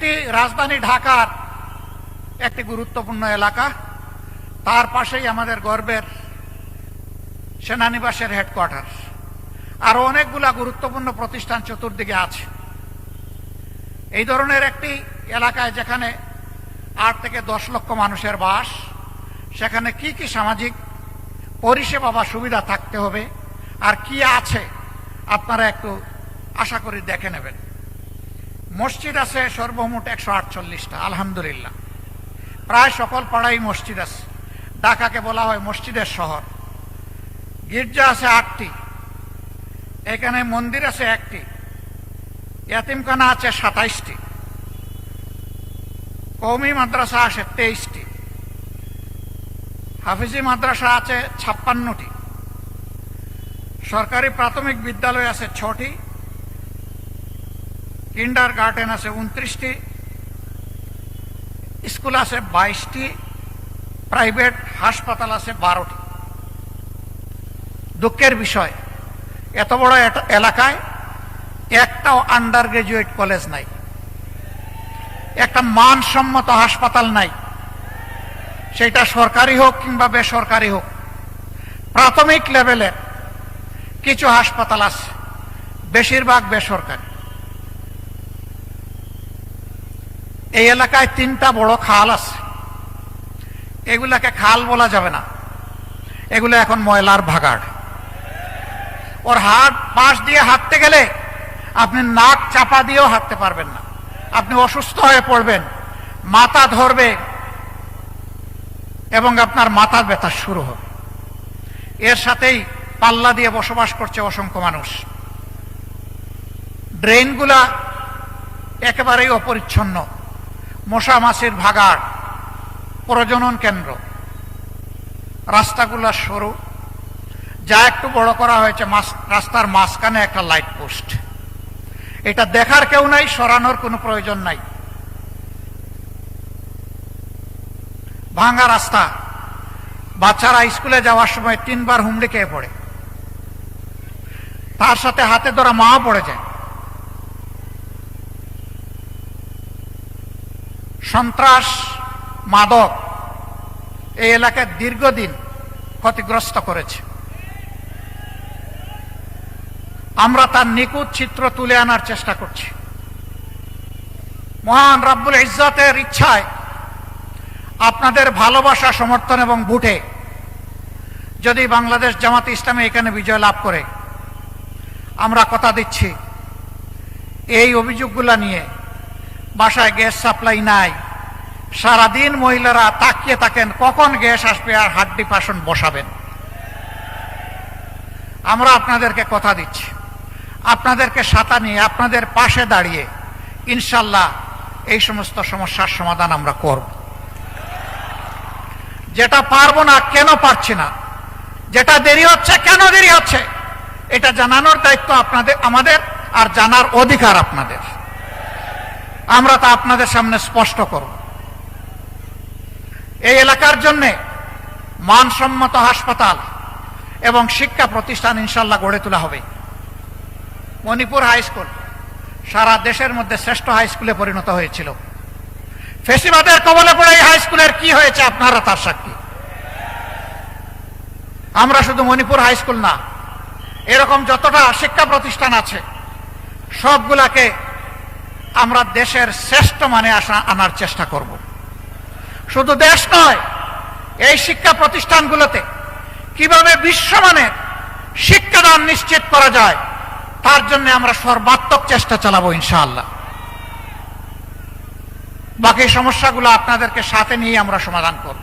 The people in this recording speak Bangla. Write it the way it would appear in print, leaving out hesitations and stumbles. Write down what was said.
এটি রাজধানী ঢাকার একটি গুরুত্বপূর্ণ এলাকা। তার পাশেই আমাদের গর্বের সেনানিবাসের হেডকোয়ার্টার। আরো অনেকগুলা গুরুত্বপূর্ণ প্রতিষ্ঠান চতুর্দিকে আছে। এই ধরনের একটি এলাকায় যেখানে 8 থেকে 10 লক্ষ মানুষের বাস, সেখানে কি কি সামাজিক পরিষেবা বা সুবিধা থাকতে হবে আর কি আছে আপনারা একটু আশা করি দেখে নেবেন। মসজিদ আছে সর্বমোট 148টা, আলহামদুলিল্লাহ। প্রায় সকল পাড়ায় মসজিদ আছে। ঢাকাকে বলা হয় মসজিদের শহর। গির্জা আছে 8টি, এখানে মন্দির আছে 1টি, ইয়াতিমখানা আছে 27টি, কওমি মাদ্রাসা আছে 23টি, হাফিজি মাদ্রাসা আছে 56টি, সরকারি প্রাথমিক বিদ্যালয় আছে 6টি, কিন্ডার গার্ডেন আছে 29টি, স্কুল আছে 22টি, প্রাইভেট হাসপাতাল আছে 12টি। দুঃখের বিষয়, এত বড় এলাকায় একটাও আন্ডার গ্রাজুয়েট কলেজ নাই, একটা মানসম্মত হাসপাতাল নাই, সেটা সরকারি হোক কিংবা বেসরকারি হোক। প্রাথমিক লেভেলের কিছু হাসপাতাল আছে, বেশিরভাগ বেসরকারি। এই এলাকায় 3টা বড় খাল আছে, এগুলাকে খাল বলা যাবে না, এগুলো এখন ময়লার ভাগাড়। ওর পাশ দিয়ে হাঁটতে গেলে আপনি নাক চাপা দিয়েও হাঁটতে পারবেন না, আপনি অসুস্থ হয়ে পড়বেন, মাথা ধরবে এবং আপনার মাথা ব্যথা শুরু হবে। এর সাথেই পাল্লা দিয়ে বসবাস করছে অসংখ্য মানুষ। ড্রেনগুলা একেবারেই অপরিচ্ছন্ন, মশা মাছির ভাগাড়, প্রজনন কেন্দ্র। রাস্তাগুলা সরু, যা একটু বড় করা হয়েছে রাস্তার মাঝখানে একটা লাইট পোস্ট। এটা দেখার কেউ নাই, সরানোর কোনো প্রয়োজন নাই। ভাঙা রাস্তা, বাচ্চারা স্কুলে যাওয়ার সময় 3বার হুমড়ি খেয়ে পড়ে, তার সাথে হাতে ধরা মা পড়ে যায়। সন্ত্রাস, মাদক এই এলাকায় দীর্ঘদিন ক্ষতিগ্রস্ত করেছে। আমরা তার নিখুঁত চিত্র তুলে আনার চেষ্টা করছি। মহান রব্বুল ইজ্জতের ইচ্ছায় আপনাদের ভালোবাসা, সমর্থন এবং ভোটে যদি বাংলাদেশ জামাতে ইসলামী এখানে বিজয় লাভ করে, আমরা কথা দিচ্ছি এই অভিযোগগুলা নিয়ে বাসায় গ্যাস সাপ্লাই নাই, সারাদিন মহিলারা তাকিয়ে থাকেন কখন গ্যাস আসবে আর হাড্ডি পাশন বসাবেন। আমরা আপনাদেরকে কথা দিচ্ছি, আপনাদেরকে সাথে নিয়ে আপনাদের পাশে দাঁড়িয়ে ইনশাল্লাহ এই সমস্ত সমস্যার সমাধান আমরা করব। যেটা পারবো না, কেন পারছি না, যেটা দেরি হচ্ছে, কেন দেরি হচ্ছে, এটা জানানোর দায়িত্ব আপনাদের, আমাদের, আর জানার অধিকার আপনাদের। আমরা তা আপনাদের সামনে স্পষ্ট করব। এই এলাকার জন্য মানসম্মত হাসপাতাল এবং শিক্ষা প্রতিষ্ঠান ইনশাল্লাহ গড়ে তোলা হবে। মণিপুর হাই স্কুল সারা দেশের মধ্যে শ্রেষ্ঠ হাই স্কুলে পরিণত হয়েছিল। ফেসিবাদের কবলে পড়ে এই হাই স্কুলের কি হয়েছে আপনারা তার সাক্ষী। আমরা শুধু মণিপুর হাই স্কুল না, এরকম যতটা শিক্ষা প্রতিষ্ঠান আছে সবগুলাকে আমরা দেশের শ্রেষ্ঠ মানে আনার চেষ্টা করব। শুধু দেশ নয়, এই শিক্ষা প্রতিষ্ঠানগুলোতে কিভাবে বিশ্বমানের শিক্ষাদান নিশ্চিত করা যায় তার জন্য আমরা সর্বাত্মক চেষ্টা চালাবো ইনশাআল্লাহ। বাকি সমস্যাগুলো আপনাদেরকে সাথে নিয়ে আমরা সমাধান করব।